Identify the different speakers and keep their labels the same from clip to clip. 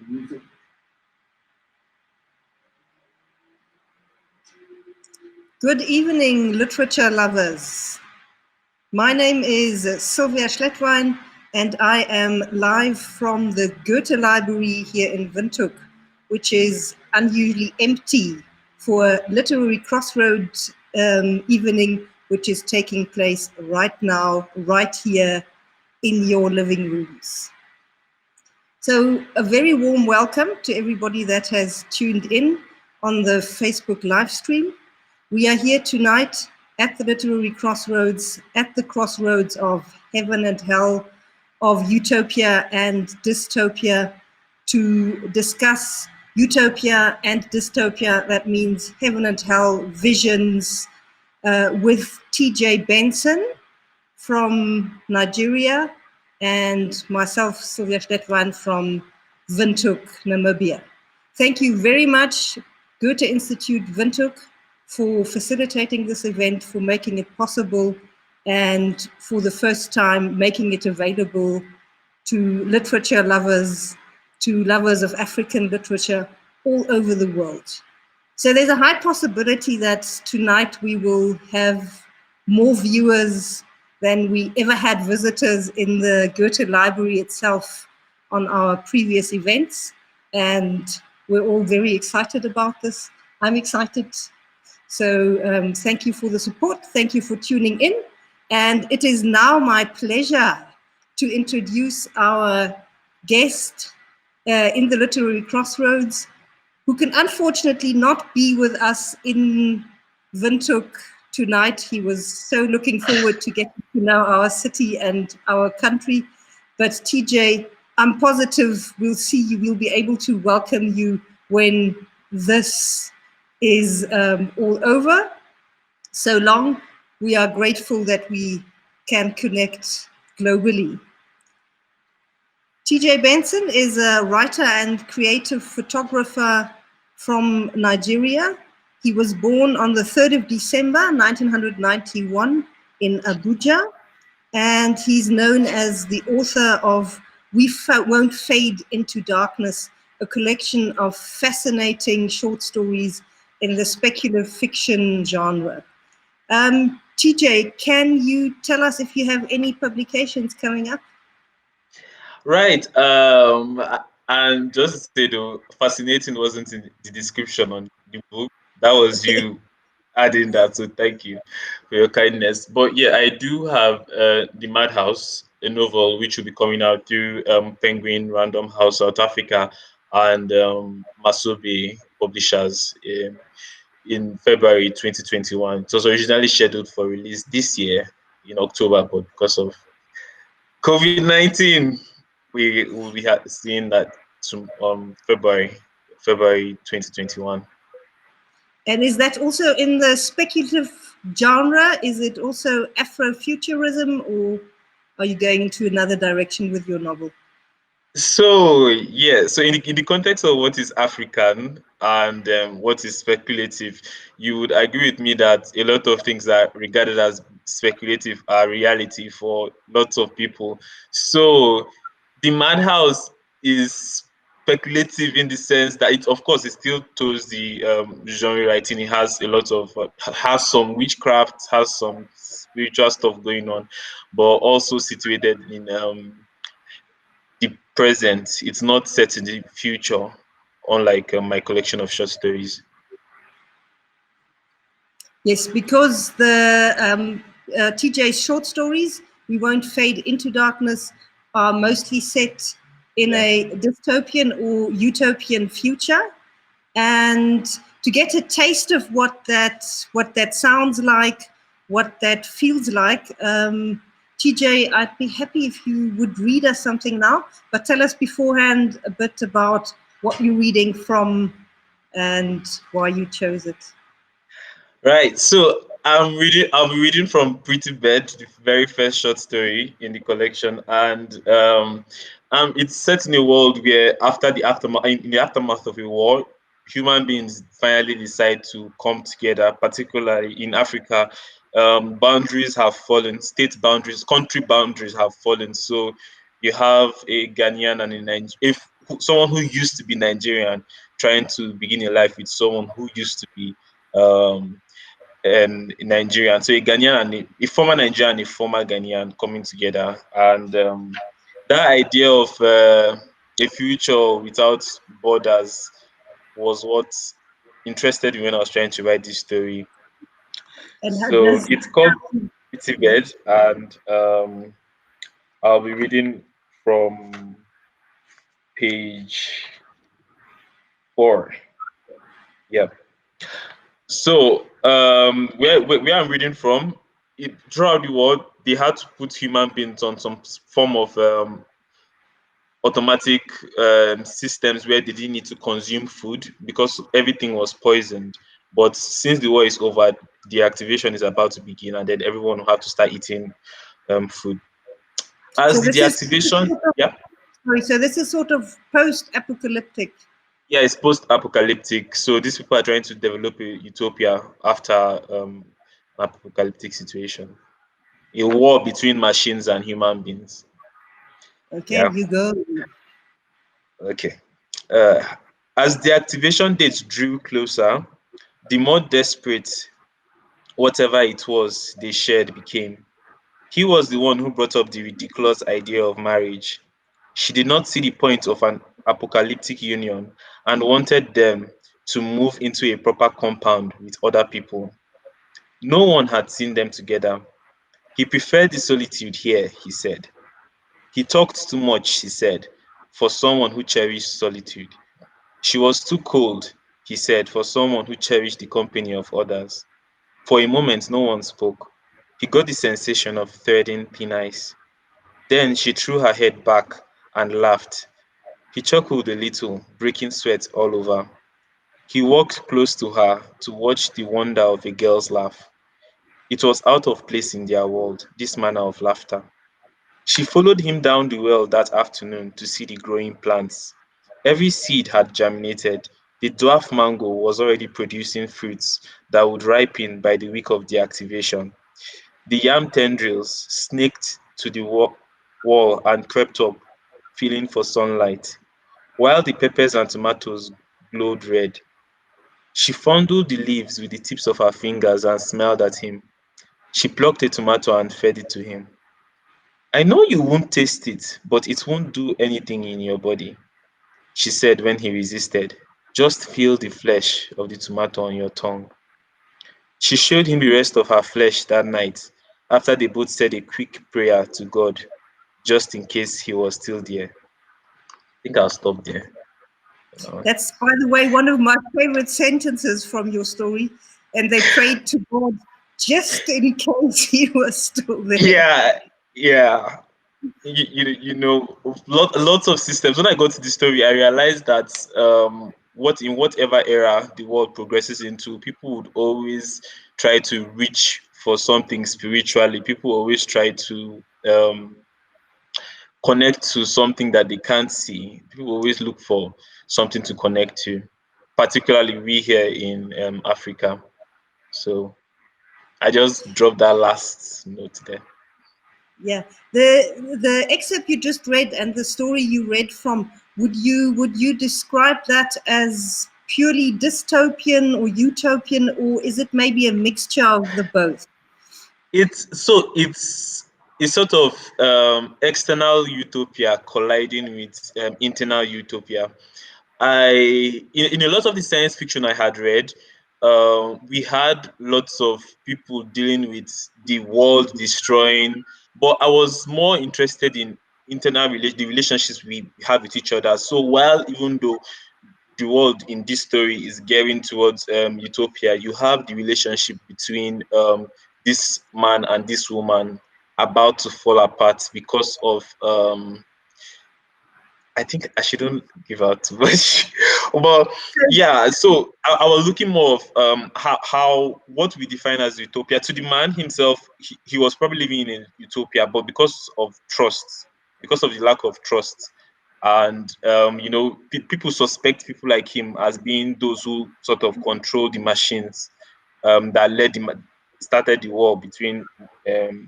Speaker 1: Music.
Speaker 2: Good evening, literature lovers. My name is Sylvia Schlettwein, and I am live from the Goethe Library here in Windhoek, which is unusually empty for Literary Crossroads evening, which is taking place right now, right here in your living rooms. So a very warm welcome to everybody that has tuned in on the Facebook live stream. We are here tonight at the Literary Crossroads, at the crossroads of heaven and hell, of utopia and dystopia, to discuss utopia and dystopia, that means heaven and hell visions, with TJ Benson from Nigeria and myself, Sylvia Schlettwein from Windhoek, Namibia. Thank you very much, Goethe-Institut Windhoek, for facilitating this event, for making it possible, and for the first time making it available to literature lovers, to lovers of African literature all over the world. So there's a high possibility that tonight we will have more viewers than we ever had visitors in the Goethe Library itself on our previous events. And we're all very excited about this. I'm excited. So thank you for the support. Thank you for tuning in. And it is now my pleasure to introduce our guest in the Literary Crossroads, who can unfortunately not be with us in Windhoek tonight. He was so looking forward to getting to know our city and our country. But TJ, I'm positive we'll see you, we'll be able to welcome you when this is all over. So long, we are grateful that we can connect globally. TJ Benson is a writer and creative photographer from Nigeria. He was born on the 3rd of December, 1991 in Abuja, and he's known as the author of We Won't Fade into Darkness, a collection of fascinating short stories in the speculative fiction genre. TJ, can you tell us if you have any publications coming up?
Speaker 3: Right. And just to say though, fascinating wasn't in the description on the book. That was you adding that. So thank you for your kindness. But yeah, I do have The Madhouse, a novel which will be coming out through Penguin Random House South Africa and Masobe Publishers in February 2021. It was originally scheduled for release this year in October, but because of COVID-19, we will be seeing that to February 2021.
Speaker 2: And is that also in the speculative genre? Is it also Afrofuturism, or are you going into another direction with your novel?
Speaker 3: So yeah, so in the context of what is African and what is speculative, you would agree with me that a lot of things that are regarded as speculative are reality for lots of people. So the Madhouse is speculative in the sense that it, of course, it still towards the genre writing. It has a lot of has some witchcraft, has some spiritual stuff going on, but also situated in the present. It's not set in the future, unlike my collection of short stories.
Speaker 2: Yes, because the TJ's short stories, We Won't Fade into Darkness, are mostly set in a dystopian or utopian future. And to get a taste of what that sounds like, what that feels like, TJ, I'd be happy if you would read us something now, but tell us beforehand a bit about what you're reading from and why you chose it.
Speaker 3: Right. So I'll be reading from Pretty Bed, the very first short story in the collection, and it's set in a world where after the aftermath, in the aftermath of a war, human beings finally decide to come together. Particularly in Africa, boundaries have fallen, state boundaries, country boundaries have fallen. So you have a Ghanaian and a someone who used to be Nigerian trying to begin a life with someone who used to be um, Nigerian. So a Ghanaian and a former Nigerian and a former Ghanaian coming together, and that idea of a future without borders was what interested me when I was trying to write this story.
Speaker 2: And how
Speaker 3: So
Speaker 2: does
Speaker 3: it's called Pretty Bed, and I'll be reading from page 4. Yeah. So where I'm reading from, throughout the world, they had to put human beings on some form of automatic systems where they didn't need to consume food because everything was poisoned. But since the war is over, the activation is about to begin, and then everyone will have to start eating food.
Speaker 2: so
Speaker 3: As the
Speaker 2: this is
Speaker 3: deactivation, yeah,
Speaker 2: sorry, so this is sort of post-apocalyptic.
Speaker 3: yeah, it's post-apocalyptic. So these people are trying to develop a utopia after an apocalyptic situation, a war between machines and human beings.
Speaker 2: Okay,
Speaker 3: Yeah.
Speaker 2: you go.
Speaker 3: Okay. Uh, as the activation dates drew closer, the more desperate whatever it was they shared became. He was the one who brought up the ridiculous idea of marriage. She did not see the point of an apocalyptic union and wanted them to move into a proper compound with other people. No one had seen them together. He preferred the solitude here, he said. He talked too much, she said, for someone who cherished solitude. She was too cold, he said, for someone who cherished the company of others. For a moment, no one spoke. He got the sensation of threading thin ice. Then she threw her head back and laughed. He chuckled a little, breaking sweat all over. He walked close to her to watch the wonder of a girl's laugh. It was out of place in their world, this manner of laughter. She followed him down the well that afternoon to see the growing plants. Every seed had germinated. The dwarf mango was already producing fruits that would ripen by the week of the activation. The yam tendrils snaked to the wall and crept up, feeling for sunlight, while the peppers and tomatoes glowed red. She fondled the leaves with the tips of her fingers and smiled at him. She plucked a tomato and fed it to him. I know you won't taste it, but it won't do anything in your body, she said when he resisted. Just feel the flesh of the tomato on your tongue. She showed him the rest of her flesh that night after they both said a quick prayer to God, just in case he was still there. I think I'll stop there.
Speaker 2: That's, by the way, one of my favorite sentences from your story. And they prayed to God just in case he was still there.
Speaker 3: Yeah, yeah. You know, lots of systems. When I got to the story, I realized that what in whatever era the world progresses into, people would always try to reach for something spiritually. People always try to connect to something that they can't see. People always look for something to connect to, particularly we here in Africa. So I just dropped that last note there.
Speaker 2: Yeah, the excerpt you just read and the story you read from, would you describe that as purely dystopian or utopian, or is it maybe a mixture of the both?
Speaker 3: It's sort of external utopia colliding with internal utopia. In a lot of the science fiction I had read, we had lots of people dealing with the world destroying, but I was more interested in the relationships we have with each other. So while even though the world in this story is gearing towards utopia, you have the relationship between this man and this woman about to fall apart because of I think I shouldn't give out too much, but yeah. So I was looking more of how what we define as utopia. To the man himself, he was probably living in a utopia, but because of trust, because of the lack of trust, and people suspect people like him as being those who sort of control the machines that started the war between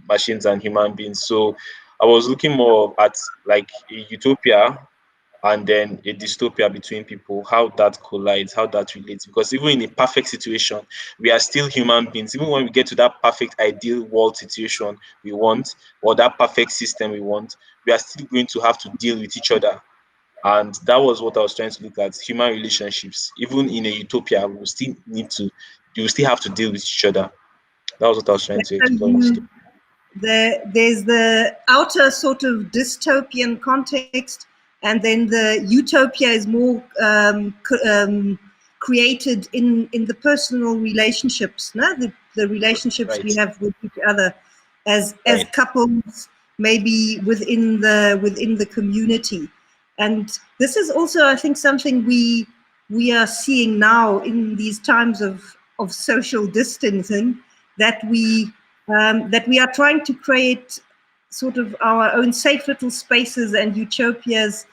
Speaker 3: machines and human beings. So I was looking more at like a utopia and then a dystopia between people, how that collides, how that relates. Because even in a perfect situation, we are still human beings. Even when we get to that perfect ideal world situation we want, or that perfect system we want, we are still going to have to deal with each other. And that was what I was trying to look at, human relationships. Even in a utopia, we will still need to, you will still have to deal with each other. That was what I was trying to
Speaker 2: So
Speaker 3: explore in the story.
Speaker 2: there's the outer sort of dystopian context, and then the utopia is more created in the personal relationships, no? The relationships we
Speaker 3: Right,
Speaker 2: have with each other as
Speaker 3: right.
Speaker 2: couples, maybe within the community. And this is also, I think, something we are seeing now in these times of social distancing, that we are trying to create sort of our own safe little spaces and utopias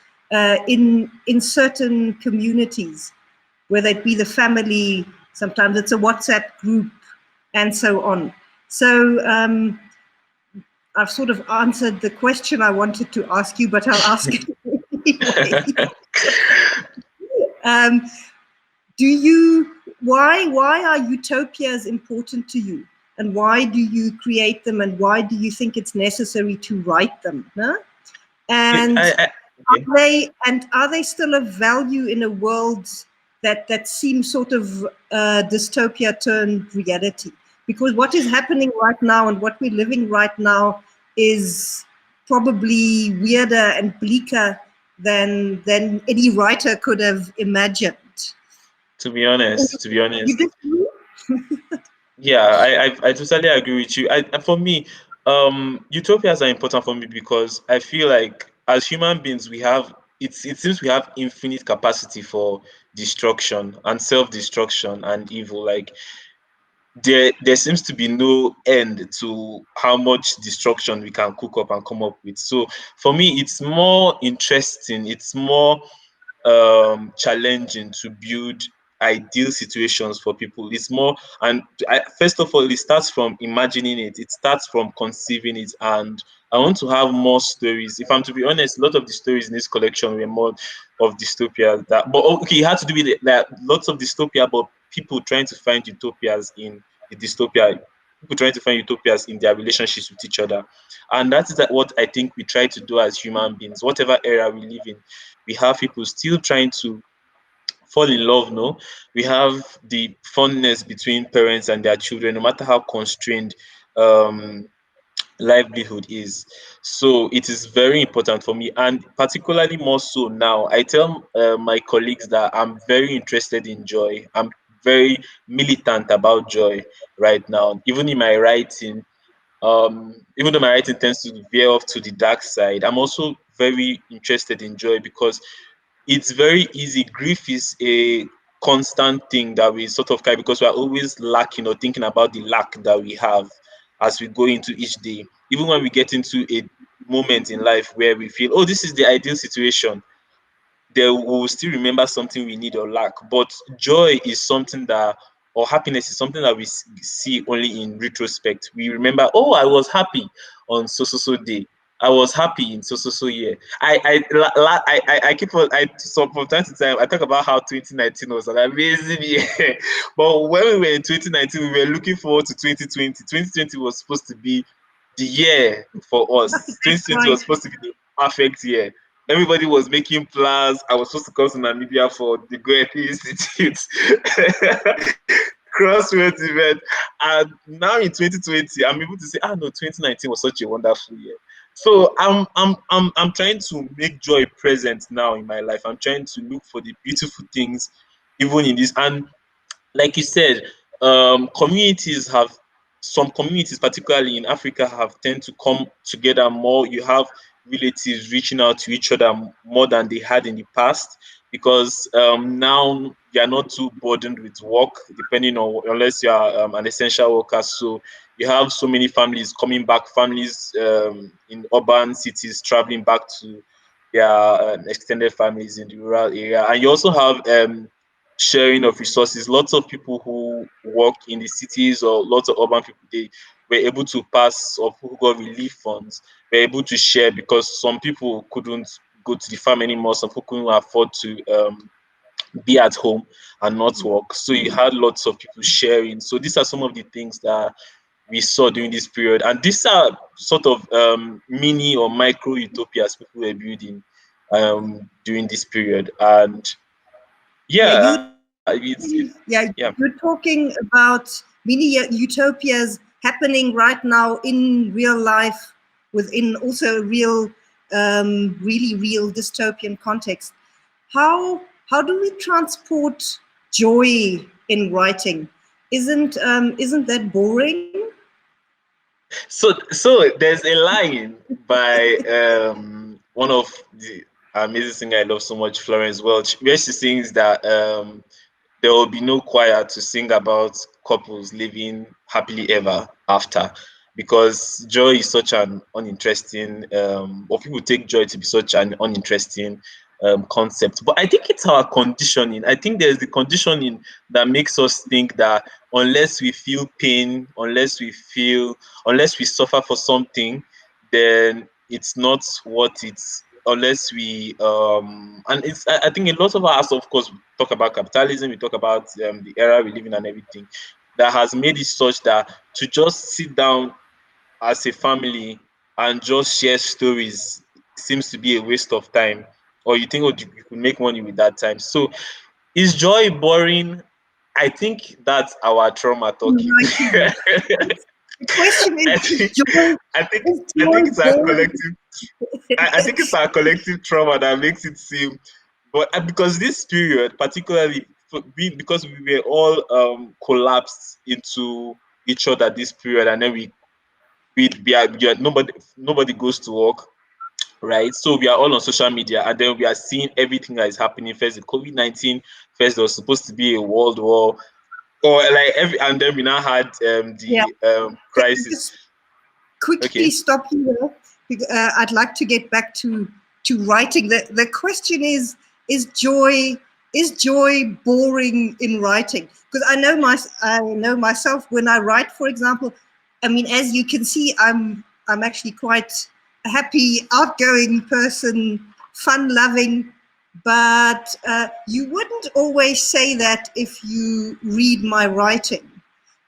Speaker 2: in certain communities, whether it be the family, sometimes it's a WhatsApp group, and so on. So I've sort of answered the question I wanted to ask you, but I'll ask it anyway. Um, do you why are utopias important to you, and why do you create them, and why do you think it's necessary to write them, huh? And
Speaker 3: Okay.
Speaker 2: are they still of value in a world that seems sort of dystopia turned reality? Because what is happening right now and what we're living right now is probably weirder and bleaker than any writer could have imagined.
Speaker 3: To be
Speaker 2: You
Speaker 3: honest,
Speaker 2: disagree?
Speaker 3: yeah, I totally agree with you. For me, utopias are important for me because I feel like as human beings we have, it seems we have infinite capacity for destruction and self-destruction and evil. Like there seems to be no end to how much destruction we can cook up and come up with. So for me, it's more interesting. It's more challenging to build ideal situations for people. It's more, and first of all, it starts from imagining it. It starts from conceiving it, and I want to have more stories. If I'm to be honest, a lot of the stories in this collection were more of dystopia. That, but okay, it had to do with that. Lots of dystopia, but people trying to find utopias in the dystopia. People trying to find utopias in their relationships with each other, and that is what I think we try to do as human beings. Whatever era we live in, we have people still trying to fall in love. No, we have the fondness between parents and their children, no matter how constrained um livelihood is. So it is very important for me, and particularly more so now. I tell my colleagues that I'm very interested in joy. I'm very militant about joy right now, even in my writing. Even though my writing tends to veer off to the dark side, I'm also very interested in joy because it's very easy. Grief is a constant thing that we sort of carry because we're always lacking or thinking about the lack that we have as we go into each day. Even when we get into a moment in life where we feel, oh, this is the ideal situation, they will still remember something we need or lack. But joy is something that, or happiness is something that we see only in retrospect. We remember, oh, I was happy on so so so day. I was happy in so so so year. I keep on, so from time to time I talk about how 2019 was an amazing year, but when we were in 2019, we were looking forward to 2020. 2020 was supposed to be the year for us. 2020 was
Speaker 2: Right.
Speaker 3: supposed to be the perfect year. Everybody was making plans. I was supposed to come to Namibia for the Goethe-Institute Crossroads event. And now in 2020, I'm able to say, ah, no, 2019 was such a wonderful year. So I'm trying to make joy present now in my life. I'm trying to look for the beautiful things even in this. And like you said, communities have, some communities, particularly in Africa, have tend to come together more. You have relatives reaching out to each other more than they had in the past because now you are not too burdened with work, depending on, unless you are an essential worker. So you have so many families coming back, families in urban cities traveling back to their extended families in the rural area, and you also have sharing of resources. Lots of people who work in the cities or lots of urban people, they were able to pass, or who got relief funds, were able to share because some people couldn't go to the farm anymore. Some people couldn't afford to be at home and not work. So you had lots of people sharing. So these are some of the things that we saw during this period. And these are sort of mini or micro utopias people were building during this period. And yeah,
Speaker 2: you're talking about mini utopias happening right now in real life, within also a real, really real dystopian context. How do we transport joy in writing? Isn't that boring?
Speaker 3: So there's a line by one of the amazing singer I love so much, Florence Welch, where she sings that there will be no choir to sing about couples living happily ever after, because joy is such an uninteresting, or people take joy to be such an uninteresting concept. But I think it's our conditioning. I think there's the conditioning that makes us think that unless we feel pain, unless we suffer for something, then it's not what it's, unless we and it's, I think a lot of us, of course, we talk about capitalism, we talk about the era we live in and everything that has made it such that to just sit down as a family and just share stories seems to be a waste of time, or you think, oh, you could make money with that time. So is joy boring? I think that's our trauma talking.
Speaker 2: The question is,
Speaker 3: I think,
Speaker 2: joy,
Speaker 3: I think,
Speaker 2: is
Speaker 3: I
Speaker 2: joy
Speaker 3: think it's our
Speaker 2: boring?
Speaker 3: collective. I think it's our collective trauma that makes it seem. But because this period, particularly because we were all collapsed into each other this period, and then nobody goes to work, right? So we are all on social media, and then we are seeing everything that is happening. First, the COVID-19. First, there was supposed to be a world war, or like and then we now had
Speaker 2: Yeah.
Speaker 3: the crisis.
Speaker 2: Just quickly
Speaker 3: Okay.
Speaker 2: stop you there. I'd like to get back to writing. The question is joy boring in writing? Because I know myself when I write, for example. I mean, as you can see, I'm actually quite a happy, outgoing person, fun-loving. But you wouldn't always say that if you read my writing,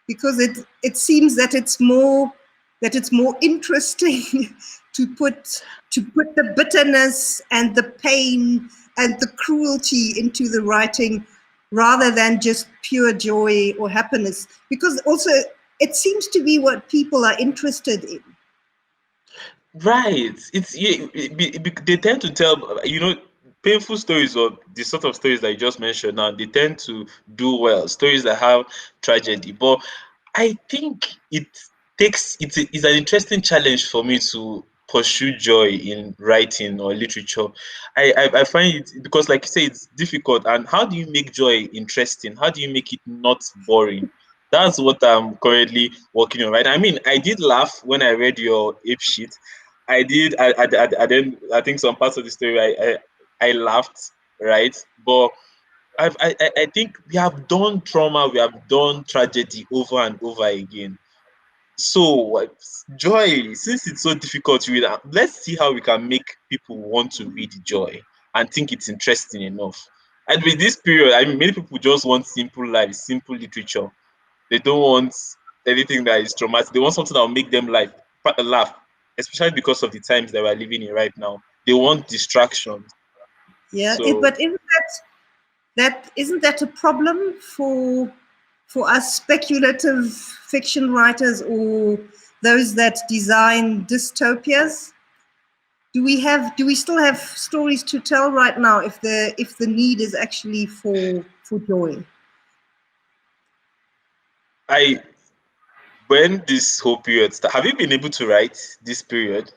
Speaker 2: because it seems that it's more interesting to put the bitterness and the pain and the cruelty into the writing rather than just pure joy or happiness, because also it seems to be what people are interested in.
Speaker 3: Right. They tend to tell, painful stories, or the sort of stories that you just mentioned now, they tend to do well. Stories that have tragedy. But I think it's an interesting challenge for me to pursue joy in writing or literature. I find it, because like you say, it's difficult. And how do you make joy interesting? How do you make it not boring? That's what I'm currently working on, right? I mean, I did laugh when I read your ape sheet. I did. I think some parts of the story I laughed, right? But I think we have done trauma, we have done tragedy over and over again. So joy, since it's so difficult to read, let's see how we can make people want to read joy and think it's interesting enough. And with this period, I mean, many people just want simple life, simple literature. They don't want anything that is traumatic. They want something that will make them laugh, especially because of the times that we're living in right now. They want distractions.
Speaker 2: Yeah,
Speaker 3: So
Speaker 2: but isn't that a problem for us speculative fiction writers or those that design dystopias? Do we still have stories to tell right now if the need is actually for joy?
Speaker 3: I when this whole period have you been able to write this period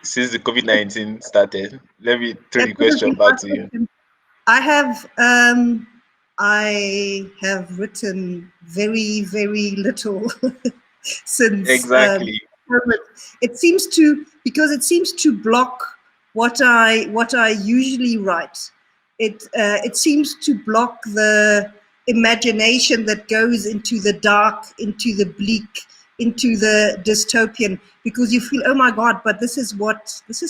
Speaker 3: since the COVID-19 started? Let me throw
Speaker 2: That
Speaker 3: the
Speaker 2: would have
Speaker 3: question
Speaker 2: been
Speaker 3: back
Speaker 2: my
Speaker 3: to you.
Speaker 2: question. I have written very, very little since
Speaker 3: Exactly.
Speaker 2: COVID. It seems to, because it seems to block what I usually write. It seems to block the imagination that goes into the dark, into the bleak, into the dystopian, because you feel, oh my God, but this is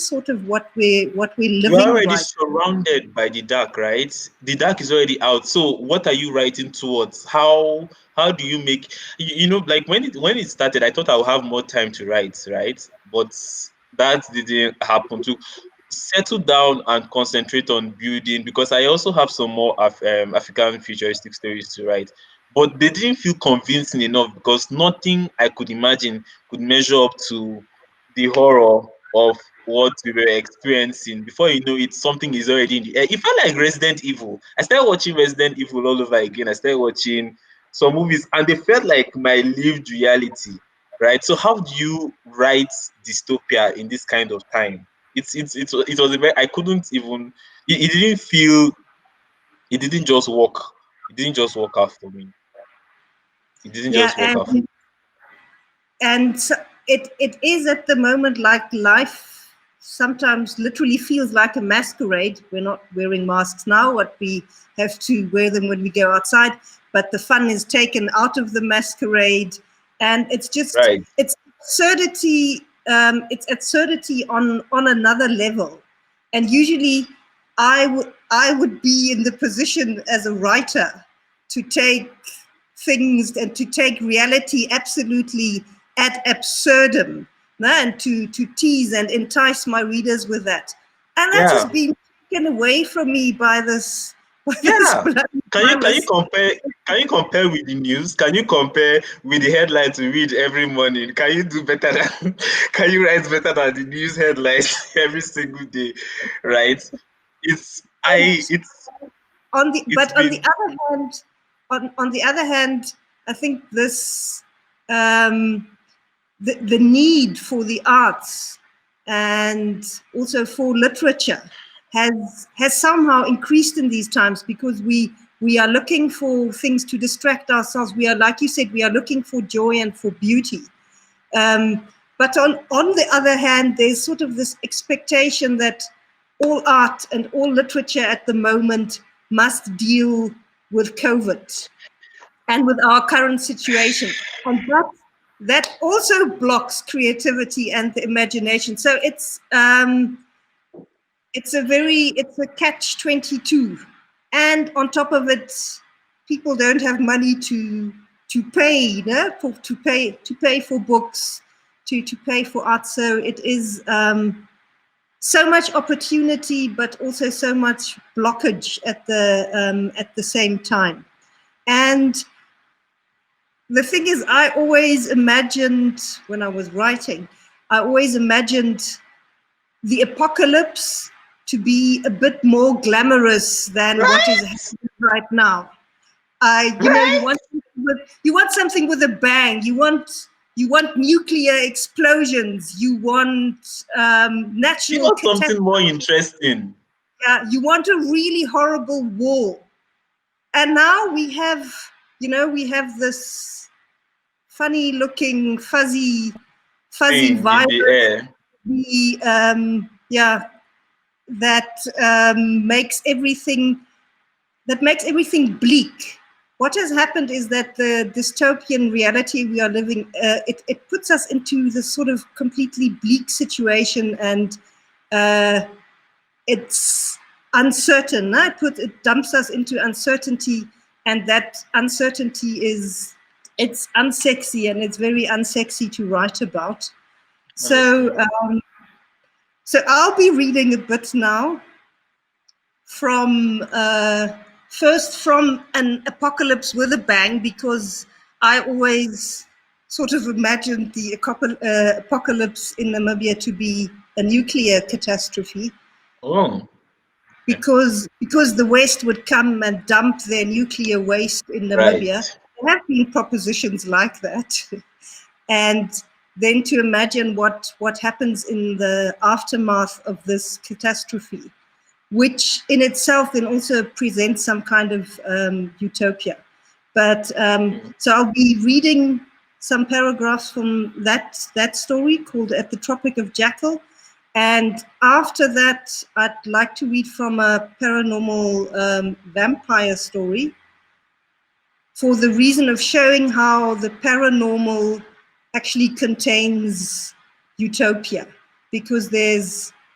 Speaker 2: sort of what we're
Speaker 3: You're
Speaker 2: living
Speaker 3: already
Speaker 2: right.
Speaker 3: surrounded by the dark, right? The dark is already out. So what are you writing towards? How do you make you know, like when it started, I thought I would have more time to write, right? But that didn't happen. To settle down and concentrate on building, because I also have some more African futuristic stories to write. But they didn't feel convincing enough because nothing I could imagine could measure up to the horror of what we were experiencing. Before you know it, something is already in the air. It felt like Resident Evil. I started watching Resident Evil all over again. I started watching some movies, and they felt like my lived reality, right? So how do you write dystopia in this kind of time? It was a very, I couldn't even, it didn't feel, it didn't just work. It didn't just work out for me. It didn't
Speaker 2: Yeah,
Speaker 3: just work out for me.
Speaker 2: and so it is at the moment like life sometimes literally feels like a masquerade. We're not wearing masks now, what we have to wear them when we go outside, but the fun is taken out of the masquerade, and it's just
Speaker 3: Right.
Speaker 2: it's absurdity. It's absurdity on another level, and usually I would be in the position as a writer to take things and to take reality absolutely ad absurdum, no? And to tease and entice my readers with that. And that has
Speaker 3: Yeah.
Speaker 2: been taken away from me by this
Speaker 3: Yeah.
Speaker 2: bloody
Speaker 3: Can you
Speaker 2: virus.
Speaker 3: compare, with the news? Can you compare with the headlines we read every morning? Can you do better than can you write better than the news headlines every single day? Right? It's
Speaker 2: But on the
Speaker 3: been
Speaker 2: other hand, on the other hand, I think this the need for the arts and also for literature has somehow increased in these times, because we are looking for things to distract ourselves. We are, like you said, we are looking for joy and for beauty. But on the other hand, there's sort of this expectation that all art and all literature at the moment must deal with COVID and with our current situation. And that also blocks creativity and the imagination. So it's a catch-22. And on top of it, people don't have money to pay, you know, to pay for books, to pay for art. So it is so much opportunity, but also so much blockage at the same time. And the thing is, I always imagined, when I was writing, I always imagined the apocalypse to be a bit more glamorous than what is
Speaker 3: right,
Speaker 2: happening right now. You know,
Speaker 3: right.
Speaker 2: you want something with a bang. You want nuclear explosions. You want
Speaker 3: You
Speaker 2: natural
Speaker 3: want something
Speaker 2: catastrophe.
Speaker 3: more interesting.
Speaker 2: You want a really horrible war. And now we have, you know, we have this funny looking fuzzy
Speaker 3: Thing in the
Speaker 2: virus,
Speaker 3: air.
Speaker 2: that makes everything bleak. What has happened is that the dystopian reality we are living, it puts us into this sort of completely bleak situation, and it's uncertain. It dumps us into uncertainty, and that uncertainty it's unsexy, and it's very unsexy to write about.
Speaker 3: Honestly.
Speaker 2: So I'll be reading a bit now from first from an apocalypse with a bang, because I always sort of imagined the apocalypse in Namibia to be a nuclear catastrophe,
Speaker 3: Oh, okay.
Speaker 2: because the West would come and dump their nuclear waste in
Speaker 3: Right.
Speaker 2: Namibia. There have been propositions like that. And then to imagine what happens in the aftermath of this catastrophe, which in itself then also presents some kind of utopia. But so I'll be reading some paragraphs from that story called At the Tropic of Jackal. And after that, I'd like to read from a paranormal vampire story, for the reason of showing how the paranormal actually contains utopia, because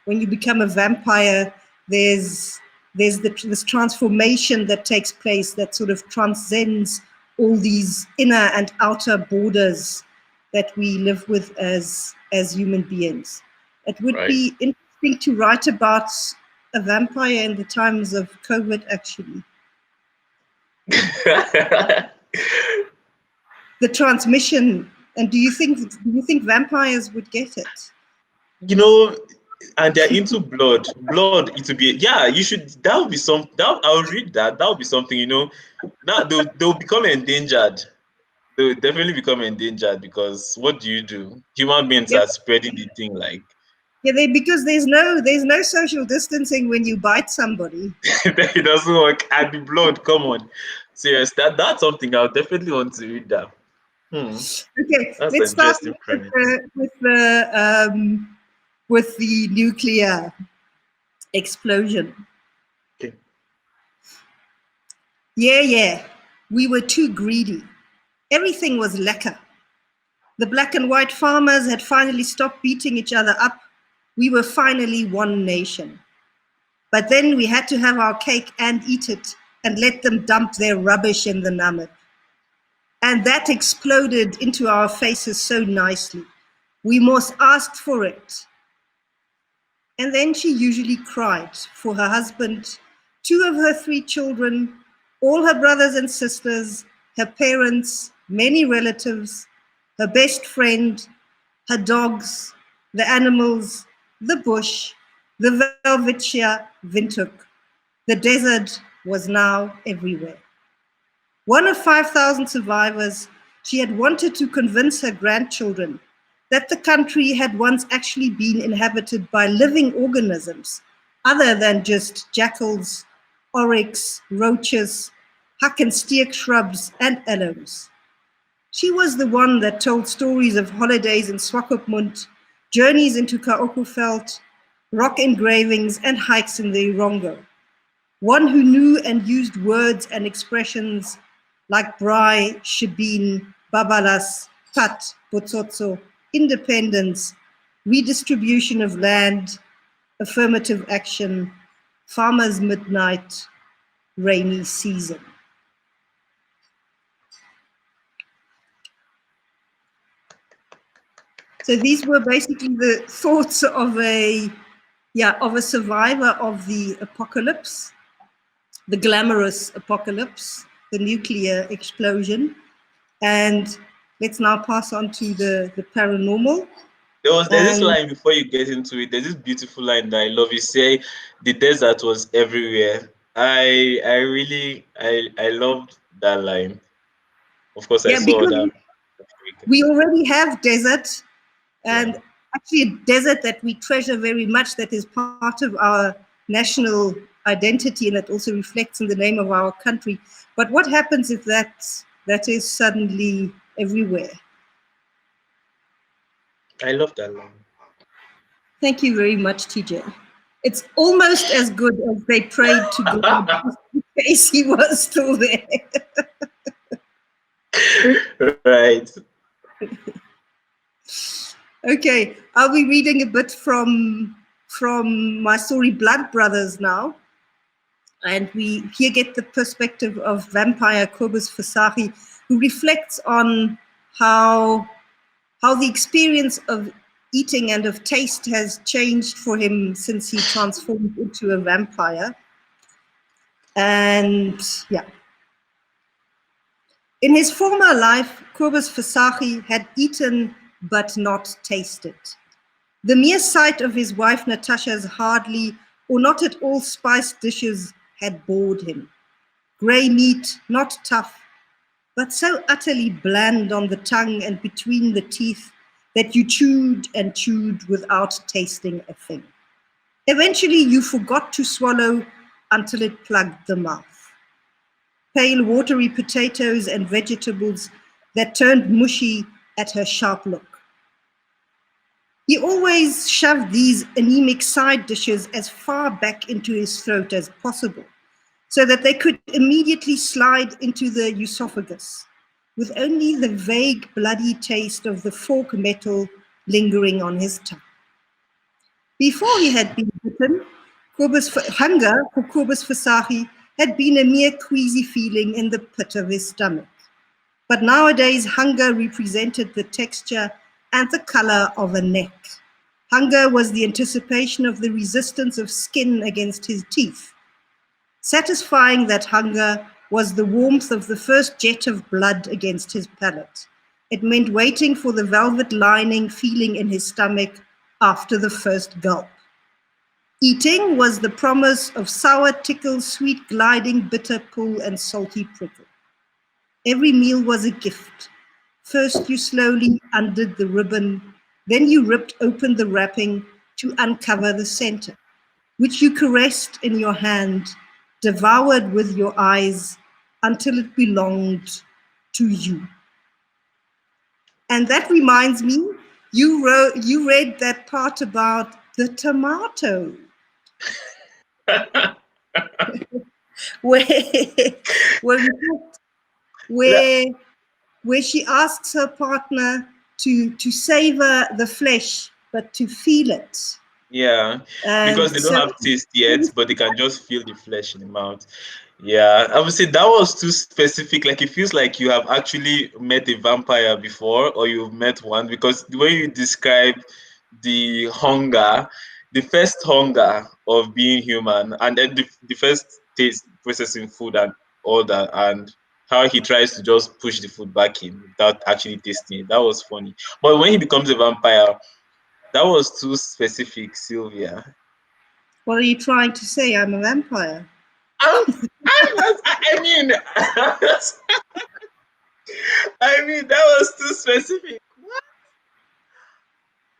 Speaker 2: when you become a vampire, there's this transformation that takes place that sort of transcends all these inner and outer borders that we live with as human beings. It would be interesting to write about a vampire in the times of COVID, actually. The transmission. And do you think vampires would get it?
Speaker 3: You know, and they're into blood. Blood, it would be, yeah, you should, that would be some, that, I'll read that. That would be something, you know. Now they'll become endangered. They'll definitely become endangered, because what do you do? Human beings
Speaker 2: Yep.
Speaker 3: are spreading the thing like.
Speaker 2: Yeah, because there's no social distancing when you bite somebody.
Speaker 3: It doesn't work. And the blood, come on. Serious, that's something I'll definitely want to read that.
Speaker 2: Okay,
Speaker 3: That's an
Speaker 2: let's start
Speaker 3: interesting
Speaker 2: with
Speaker 3: premise.
Speaker 2: the nuclear explosion.
Speaker 3: Okay.
Speaker 2: Yeah, we were too greedy. Everything was lekker. The black and white farmers had finally stopped beating each other up. We were finally one nation. But then we had to have our cake and eat it and let them dump their rubbish in the Namib. And that exploded into our faces so nicely. We most asked for it. And then she usually cried for her husband, 2 of her 3 children, all her brothers and sisters, her parents, many relatives, her best friend, her dogs, the animals, the bush, the Welwitschia Windhoek. The desert was now everywhere. One of 5,000 survivors, she had wanted to convince her grandchildren that the country had once actually been inhabited by living organisms other than just jackals, oryx, roaches, huck and steek shrubs, and aloes. She was the one that told stories of holidays in Swakopmund, journeys into Kaokuveld, rock engravings, and hikes in the Irongo. One who knew and used words and expressions like braai, shebeen, babalas, pat, botsotso, independence, redistribution of land, affirmative action, farmer's midnight, rainy season. So these were basically the thoughts of a survivor of the apocalypse, the glamorous apocalypse, the nuclear explosion. And let's now pass on to the paranormal.
Speaker 3: There's this line before you get into it. There's this beautiful line that I love. You say the desert was everywhere. I loved that line. Of course, I saw that.
Speaker 2: We already have desert, and actually a desert that we treasure very much, that is part of our national identity, and that also reflects in the name of our country. But what happens if that is suddenly everywhere?
Speaker 3: I love that line.
Speaker 2: Thank you very much, TJ. It's almost as good as they prayed to God in case he was still there.
Speaker 3: Right.
Speaker 2: Okay, I'll be reading a bit from my story Blood Brothers now. And we here get the perspective of vampire Kobus Fasahi, who reflects on how the experience of eating and of taste has changed for him since he transformed into a vampire. And yeah. In his former life, Kobus Fasahi had eaten but not tasted. The mere sight of his wife Natasha's hardly or not at all spiced dishes had bored him. Grey meat, not tough, but so utterly bland on the tongue and between the teeth that you chewed and chewed without tasting a thing. Eventually, you forgot to swallow until it plugged the mouth. Pale, watery potatoes and vegetables that turned mushy at her sharp look. He always shoved these anemic side dishes as far back into his throat as possible, so that they could immediately slide into the esophagus, with only the vague bloody taste of the fork metal lingering on his tongue. Before he had been bitten, hunger for Corbus Versace had been a mere queasy feeling in the pit of his stomach. But nowadays, hunger represented the texture and the color of a neck. Hunger was the anticipation of the resistance of skin against his teeth. Satisfying that hunger was the warmth of the first jet of blood against his palate. It meant waiting for the velvet lining feeling in his stomach after the first gulp. Eating was the promise of sour tickle, sweet gliding, bitter pull, and salty prickle. Every meal was a gift. First, you slowly undid the ribbon, then you ripped open the wrapping to uncover the center, which you caressed in your hand, devoured with your eyes until it belonged to you. And that reminds me, you read that part about the tomato, where where, where where she asks her partner to savor the flesh, but to feel it.
Speaker 3: Yeah, because
Speaker 2: And
Speaker 3: they don't
Speaker 2: so,
Speaker 3: have taste yet, but they can just feel the flesh in the mouth. Yeah, I would say that was too specific. Like it feels like you have actually met a vampire before, or you've met one, because the way you describe the hunger, the first hunger of being human, and then the first taste processing food and all that, and how he tries to just push the food back in without actually tasting it. That was funny. But when he becomes a vampire, that was too specific, Sylvia.
Speaker 2: what are you trying to say? I'm a vampire.
Speaker 3: Um, I mean, I mean, that was too specific.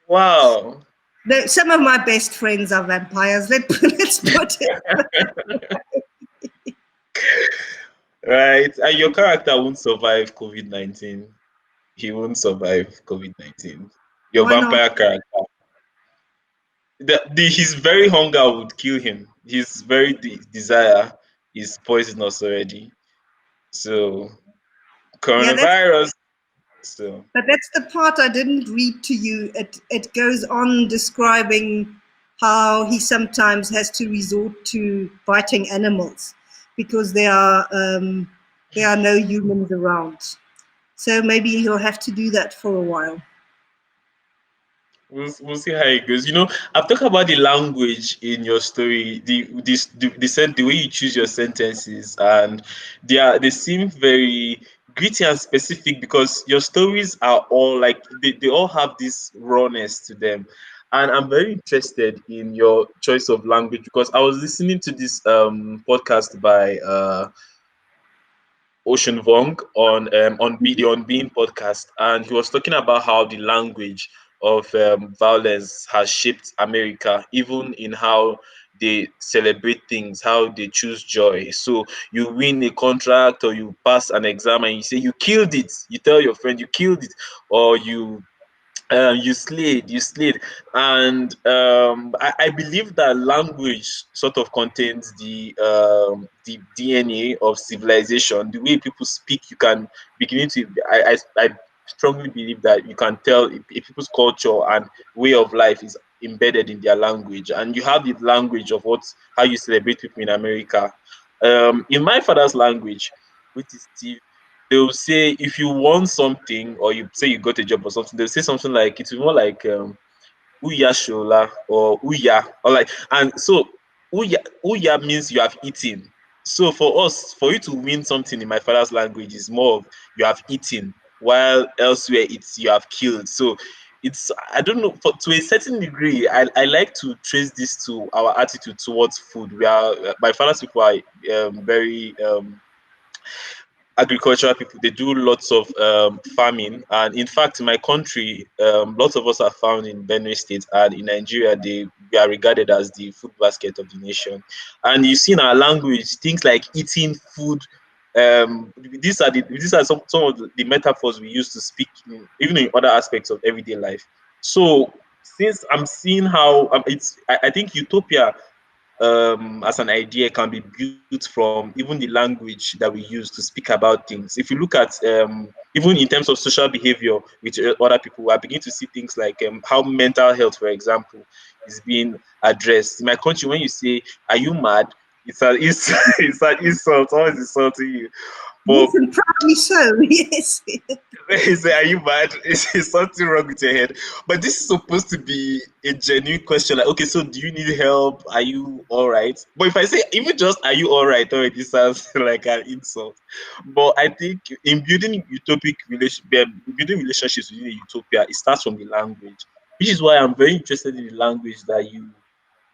Speaker 3: Wow.
Speaker 2: No, some of my best friends are vampires. Let's put it.
Speaker 3: Right. And your character won't survive COVID-19. He won't survive COVID-19. Your
Speaker 2: Why not?
Speaker 3: vampire character. His very hunger would kill him. His very desire is poisonous already. So,
Speaker 2: Yeah, that's
Speaker 3: coronavirus. So,
Speaker 2: but that's the part I didn't read to you. It goes on describing how he sometimes has to resort to biting animals because there are no humans around. So maybe he'll have to do that for a while.
Speaker 3: we'll see how it goes. I've talked about the language in your story, the way you choose your sentences, and they seem very gritty and specific because your stories are all like they all have this rawness to them. And I'm very interested in your choice of language because I was listening to this podcast by Ocean Vong the On Being podcast, and he was talking about how the language of violence has shaped America, even in how they celebrate things, how they choose joy. So you win a contract or you pass an exam and you say you killed it. You tell your friend you killed it, or you slid, and I believe that language sort of contains the DNA of civilization. The way people speak, you can begin to. I strongly believe that you can tell if people's culture and way of life is embedded in their language, and you have the language of how you celebrate people in America. In my father's language, which is Steve, they'll say if you want something or you say you got a job or something, they'll say something like it's more like Uya Shola or Uya or like, and so Uya means you have eaten. So for us, for you to win something in my father's language is more of you have eaten, while elsewhere it's you have killed. So it's, I don't know, to a certain degree, I like to trace this to our attitude towards food. We are my father's people are very agricultural people. They do lots of farming, and in fact in my country, lots of us are found in Benue State, and in Nigeria we are regarded as the food basket of the nation. And you see in our language things like eating food. These are some of the metaphors we use to speak even in other aspects of everyday life. So since I'm seeing how I think Utopia as an idea can be built from even the language that we use to speak about things. If you look at even in terms of social behavior with other people, I begin to see things like how mental health, for example, is being addressed. In my country, when you say, "Are you mad?" It's an insult. It's an insult. Always insulting you.
Speaker 2: Yes,
Speaker 3: But
Speaker 2: and proudly so. Yes.
Speaker 3: they say, "Are you mad?" Is something wrong with your head? But this is supposed to be a genuine question. Like, okay, so do you need help? Are you all right? But if I say even just "Are you all right?" already sounds like an insult. But I think in building relationships within a utopia, it starts from the language, which is why I'm very interested in the language that you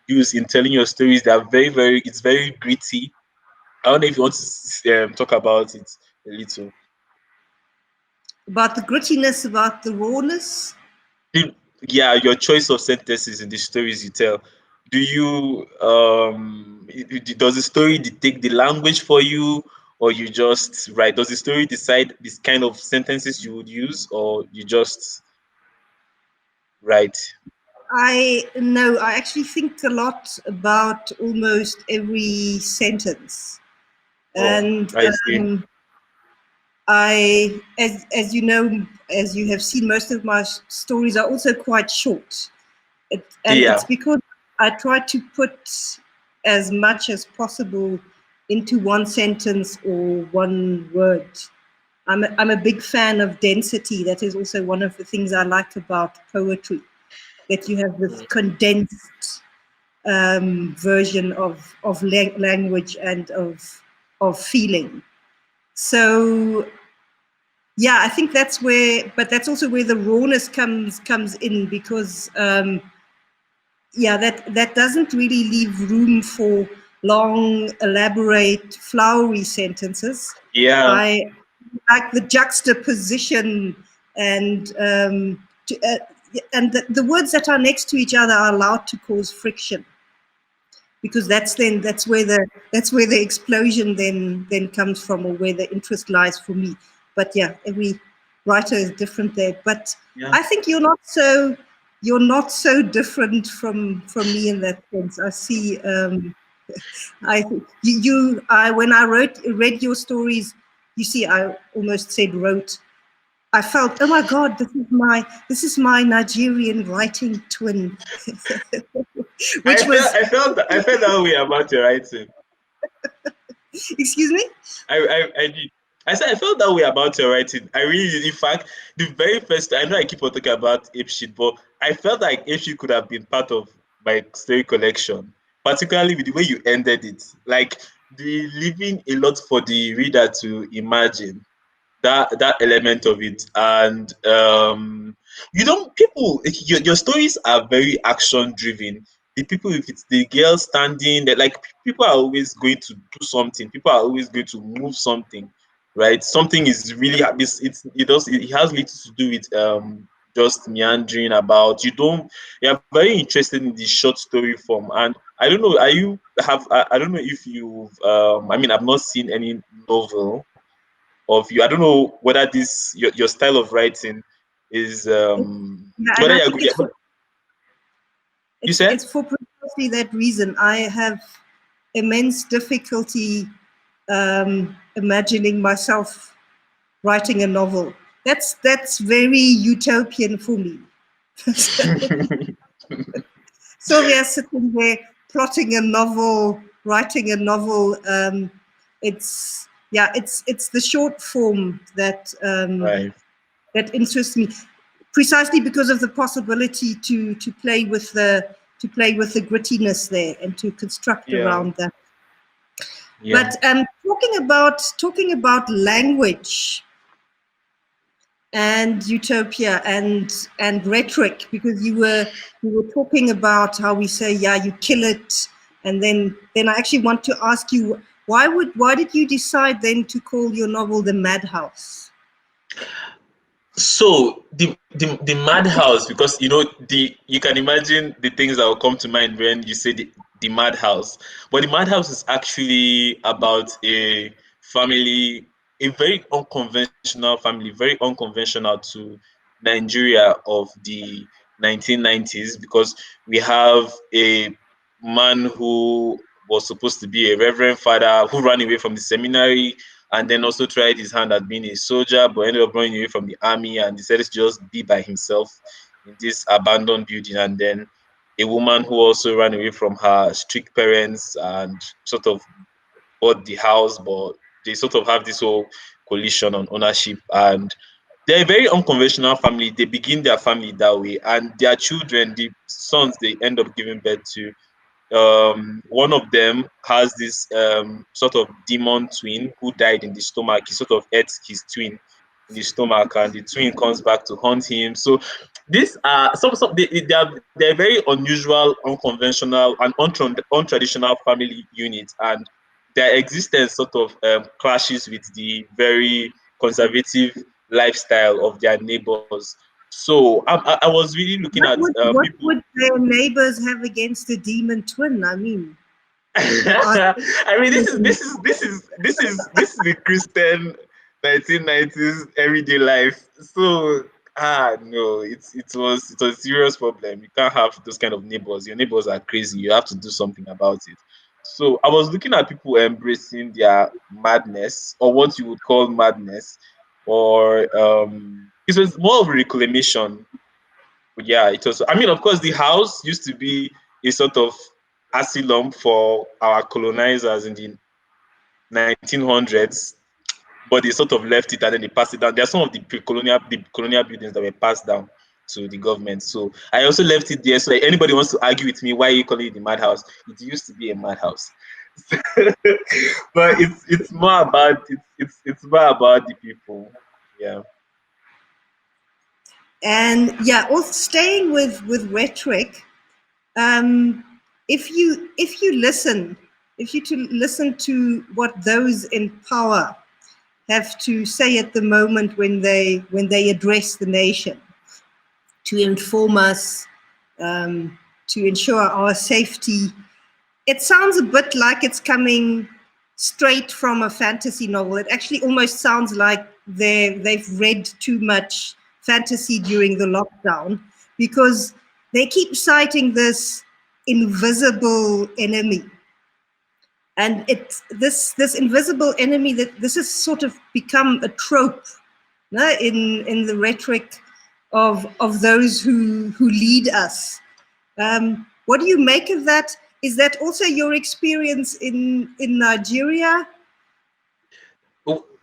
Speaker 3: use in telling your stories. They are very. It's very gritty. I don't know if you want to talk about it a little.
Speaker 2: About the grittiness, about the rawness.
Speaker 3: Yeah, your choice of sentences in the stories you tell. Do you does the story dictate the language for you, or you just write? Does the story decide this kind of sentences you would use, or you just write?
Speaker 2: I know, I actually think a lot about almost every sentence.
Speaker 3: Oh,
Speaker 2: And
Speaker 3: I see.
Speaker 2: as you know, as you have seen, most of my stories are also quite short. And
Speaker 3: Yeah.
Speaker 2: it's because I try to put as much as possible into one sentence or one word. I'm a big fan of density. That is also one of the things I like about poetry, that you have this condensed version of language and of feeling. So yeah, I think that's where, but that's also where the rawness comes in, because yeah, that doesn't really leave room for long, elaborate, flowery sentences.
Speaker 3: Yeah.
Speaker 2: I like the juxtaposition and the words that are next to each other are allowed to cause friction, because that's where the explosion then comes from, or where the interest lies for me. But yeah, every writer is different there. But
Speaker 3: Yeah.
Speaker 2: I think you're not so different from me in that sense. I see. I when I read your stories, you see, I almost said wrote. I felt, oh my God, this is my Nigerian writing twin, which was,
Speaker 3: I felt that way about your writing.
Speaker 2: excuse me.
Speaker 3: I did. I said I felt that way about your writing. I really did. In fact, the very first I know I keep on talking about Ape Shit, but I felt like Ape Shit could have been part of my story collection, particularly with the way you ended it. Like the leaving a lot for the reader to imagine that element of it. And you don't people your stories are very action driven. The people, if it's the girl standing there, like people are always going to do something, people are always going to move something, right? Something is really it has little to do with just meandering about. You're very interested in the short story form. And I don't know, are you have I don't know if you've I mean, I've not seen any novel of you. I don't know whether this your style of writing is
Speaker 2: Yeah, and
Speaker 3: whether
Speaker 2: I
Speaker 3: you're
Speaker 2: think
Speaker 3: good. You
Speaker 2: it's
Speaker 3: said?
Speaker 2: for precisely that reason. I have immense difficulty imagining myself writing a novel. That's very utopian for me. Sylvia sitting there plotting a novel, writing a novel. It's the short form
Speaker 3: Right.
Speaker 2: that interests me, precisely because of the possibility to play with the grittiness there and to construct
Speaker 3: Yeah.
Speaker 2: around that.
Speaker 3: Yeah.
Speaker 2: But talking about language and utopia and rhetoric, because you were talking about how we say, yeah, you kill it, and then I actually want to ask you, why did you decide then to call your novel The Madhouse?
Speaker 3: So the madhouse, because the you can imagine the things that will come to mind when you say the madhouse. But the madhouse is actually about a family, a very unconventional family, very unconventional to Nigeria of the 1990s, because we have a man who was supposed to be a reverend father who ran away from the seminary and then also tried his hand at being a soldier, but ended up running away from the army and decided to just be by himself in this abandoned building. And then a woman who also ran away from her strict parents and sort of bought the house, but they sort of have this whole collision on ownership. And they're a very unconventional family. They begin their family that way, and their children, the sons they end up giving birth to, one of them has this sort of demon twin who died in the stomach. He sort of ate his twin in the stomach, and the twin comes back to haunt him. So these are some they're very unusual, unconventional, and untraditional family units, and their existence sort of clashes with the very conservative lifestyle of their neighbors. So I was really looking at
Speaker 2: What
Speaker 3: people.
Speaker 2: would their neighbors have against a demon twin? I mean, are
Speaker 3: I mean, this is the Christian 1990s everyday life. So no, it was a serious problem. You can't have those kind of neighbors. Your neighbors are crazy. You have to do something about it. So I was looking at people embracing their madness, or what you would call madness, or it was more of a reclamation. Yeah, it was. I mean, of course, the house used to be a sort of asylum for our colonizers in the 1900s, but they sort of left it and then they passed it down. There are some of the colonial buildings that were passed down to the government. So I also left it there. So like anybody wants to argue with me, why are you calling it the madhouse? It used to be a madhouse. But it's more about it's more about the people. Yeah.
Speaker 2: and yeah, also staying with rhetoric. Um, if you listen, if you to listen to what those in power have to say at the moment when they address the nation to inform us, to ensure our safety, it sounds a bit like it's coming straight from a fantasy novel. It actually almost sounds like they've read too much fantasy during the lockdown, because they keep citing this invisible enemy. And it's this invisible enemy, that this has sort of become a trope, no, in the rhetoric of those who lead us. What do you make of that? Is that also your experience in Nigeria?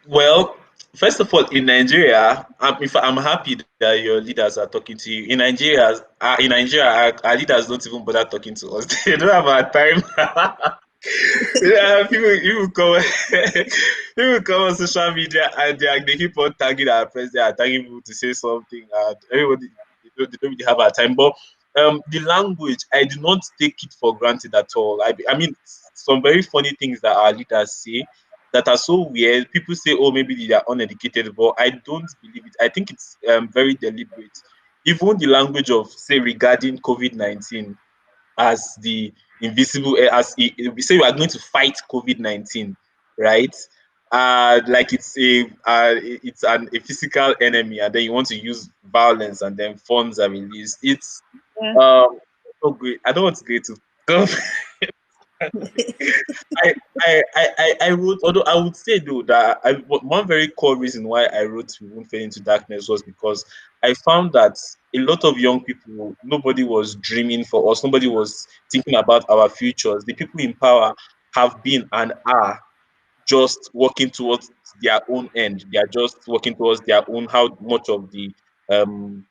Speaker 3: Well, first of all, in Nigeria, I'm happy that your leaders are talking to you. In Nigeria, our leaders don't even bother talking to us. They don't have our time. Yeah, people come, people come on social media and they keep on tagging our president, tagging people to say something, and everybody they don't really have our time. But the language, I do not take it for granted at all. I mean, some very funny things that our leaders say that are so weird. People say, oh, maybe they are uneducated, but I don't believe it. I think it's very deliberate. Even the language of, say, regarding COVID-19 as the invisible, we say we are going to fight COVID-19, right? Like a physical enemy, and then you want to use violence, and then funds are released. It's
Speaker 2: Yeah.
Speaker 3: so great. I don't want to get to I, I wrote, although I would say though that one very core reason why I wrote We Won't Fade into Darkness was because I found that a lot of young people, nobody was dreaming for us, nobody was thinking about our futures. The people in power have been and are just working towards their own end. They are just working towards their own, how much of the um,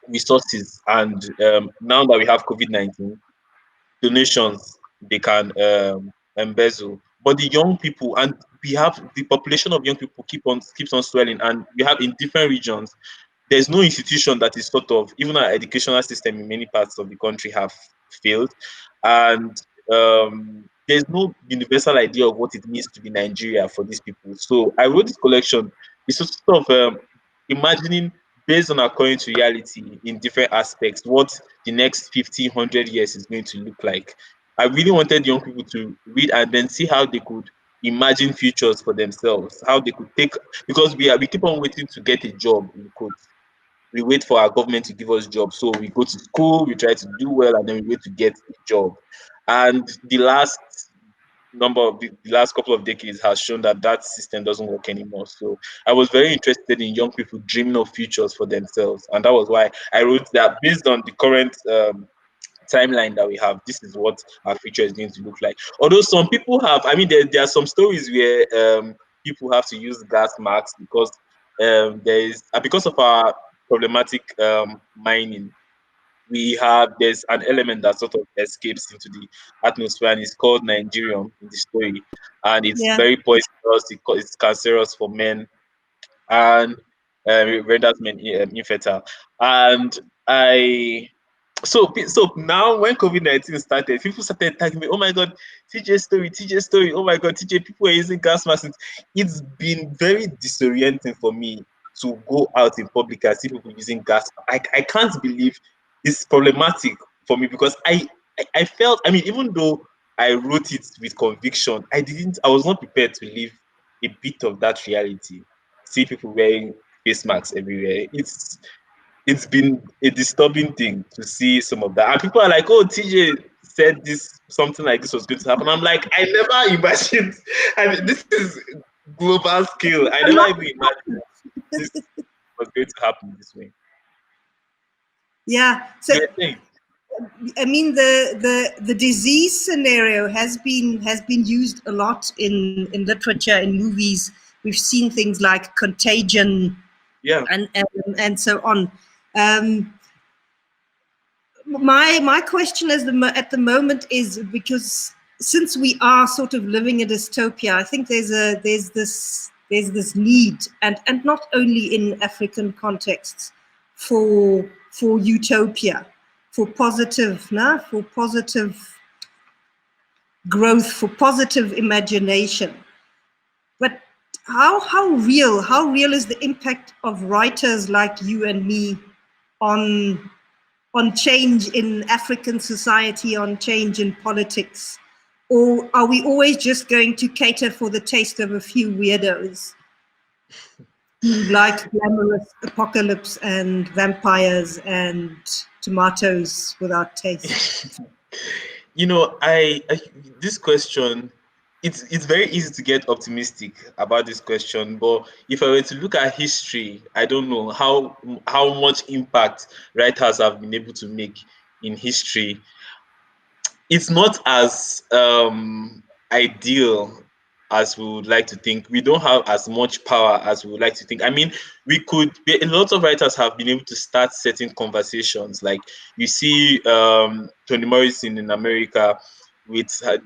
Speaker 3: resources. And now that we have COVID-19, donations they can embezzle. But the young people, and we have the population of young people keeps on swelling, and we have in different regions. There's no institution that is sort of, even our educational system in many parts of the country have failed, and there's no universal idea of what it means to be Nigeria for these people. So I wrote this collection. It's sort of imagining, based on our current reality in different aspects, what the next 50, 100 years is going to look like. I really wanted young people to read and then see how they could imagine futures for themselves, how they could take, because we keep on waiting to get a job in quotes. We wait for our government to give us jobs. So we go to school, we try to do well, and then we wait to get a job. And the last couple of decades has shown that that system doesn't work anymore. So I was very interested in young people dreaming of futures for themselves, and that was why I wrote that based on the current timeline that we have, this is what our future is going to look like. Although some people have, I mean, there are some stories where people have to use gas masks because there is because of our problematic mining. There's an element that sort of escapes into the atmosphere, and it's called Nigerium in the story, and it's
Speaker 2: Yeah.
Speaker 3: very poisonous. It's cancerous for men, and it renders men infertile. And I so now when COVID-19 started, people started tagging me, oh my god, TJ story, oh my god, TJ, people are using gas masks. It's been very disorienting for me to go out in public and see people using gas. I can't believe it's problematic for me because I felt, I mean, even though I wrote it with conviction, I was not prepared to live a bit of that reality. See people wearing face masks everywhere. It's been a disturbing thing to see some of that. And people are like, oh, TJ said this, something like this was going to happen. I'm like, I never imagined. I mean, this is global scale. I never even imagined this was going to happen this way.
Speaker 2: Yeah. So
Speaker 3: You were saying?
Speaker 2: I mean, the disease scenario has been used a lot in literature, in movies. We've seen things like Contagion,
Speaker 3: Yeah.
Speaker 2: and so on. Um, my question at the moment is, because since we are sort of living a dystopia, I think there's this need, and not only in African contexts, for utopia, for positive, for positive growth, for positive imagination. But how real is the impact of writers like you and me on change in African society, on change in politics? Or are we always just going to cater for the taste of a few weirdos who like glamorous apocalypse and vampires and tomatoes without taste?
Speaker 3: You know, this question, it's very easy to get optimistic about this question, but if I were to look at history, I don't know how much impact writers have been able to make in history. It's not as ideal as we would like to think. We don't have as much power as we would like to think. I mean, a lot of writers have been able to start certain conversations. Like you see Toni Morrison in America with her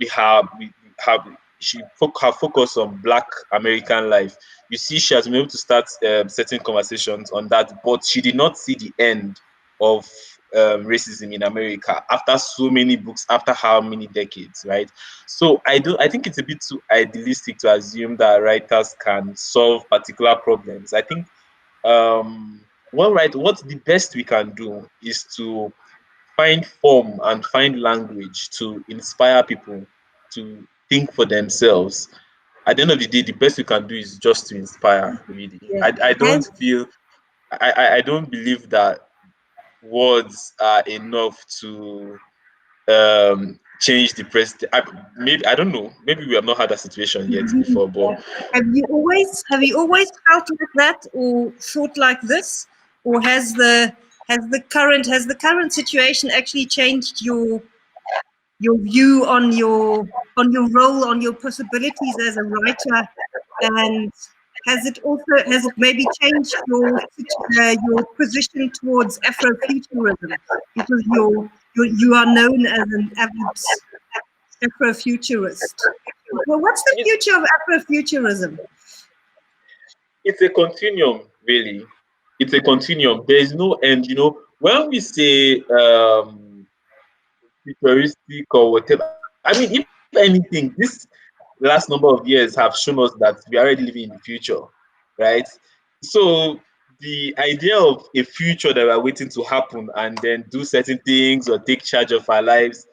Speaker 3: focus on Black American life. You see, she has been able to start certain conversations on that, but she did not see the end of racism in America after so many books, after how many decades, right? So I think it's a bit too idealistic to assume that writers can solve particular problems. I think what the best we can do is to find form and find language to inspire people to think for themselves. At the end of the day, the best we can do is just to inspire, really.
Speaker 2: Yeah.
Speaker 3: I don't feel I don't believe that words are enough to change the president. Maybe I don't know. Maybe we have not had a situation yet before, but
Speaker 2: Have you always felt like that, or thought like this, or has the current situation actually changed your view on your role, on your possibilities as a writer, and has it maybe changed your position towards Afrofuturism, because you are known as an avid Afrofuturist? Well, what's the future of Afrofuturism?
Speaker 3: it's a continuum, really. It's a continuum. There is no end. You know, when we say futuristic or whatever, I mean, if anything, this last number of years have shown us that we are already living in the future, right? So the idea of a future that we're waiting to happen and then do certain things or take charge of our lives,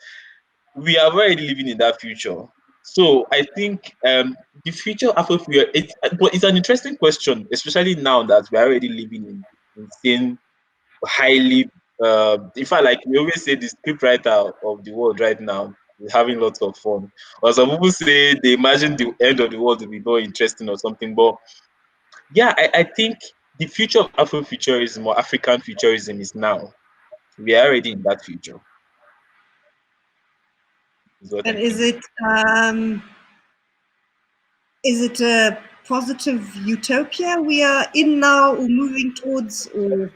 Speaker 3: we are already living in that future. So I think the future after but it's an interesting question, especially now that we're already living in insane, highly. In fact, like we always say, the scriptwriter of the world right now having lots of fun. Or some people say they imagine the end of the world to be more interesting or something. But yeah, I think the future of Afrofuturism or African futurism is now. We are already in that future, is what
Speaker 2: And
Speaker 3: I think.
Speaker 2: is it a positive utopia we are in now or moving towards, or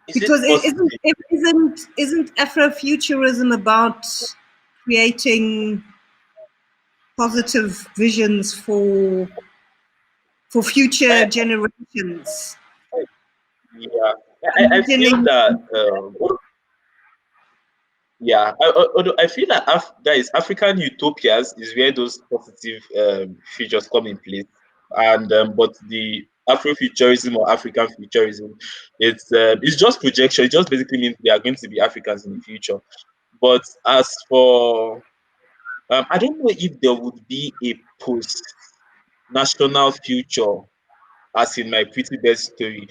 Speaker 3: Is it
Speaker 2: because
Speaker 3: positive?
Speaker 2: isn't Afrofuturism about creating positive visions for future
Speaker 3: I,
Speaker 2: generations?
Speaker 3: yeah, I feel
Speaker 2: Imagining,
Speaker 3: that yeah, although I feel that guys, African utopias is where those positive features come in place, and but the Afrofuturism or African futurism, it's just projection. It just basically means they are going to be Africans in the future. But as for I don't know if there would be a post national future, as in my pretty best story.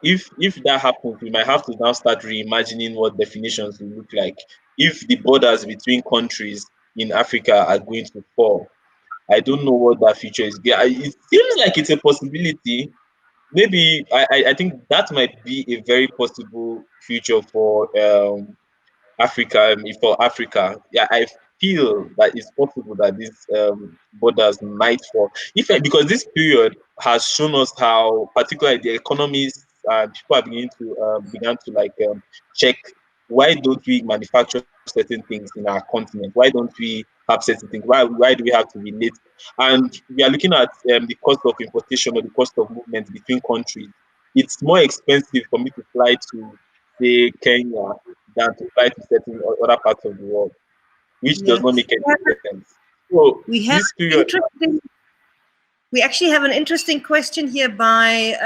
Speaker 3: If that happens, we might have to now start reimagining what definitions will look like. If the borders between countries in Africa are going to fall, I don't know what that future is. Yeah, it seems like it's a possibility. Maybe I think that might be a very possible future for Africa. Yeah, I feel that it's possible that these borders might fall. If because this period has shown us how, particularly the economies and people are beginning to began to like check, why don't we manufacture certain things in our continent? Why don't we have certain things? Why do we have to relate? And we are looking at the cost of importation or the cost of movement between countries. It's more expensive for me to fly to, say, Kenya than to fly to certain other parts of the world, which does
Speaker 2: yeah,
Speaker 3: not make any sense. So
Speaker 2: we have
Speaker 3: this period,
Speaker 2: interesting. We actually have an interesting question here by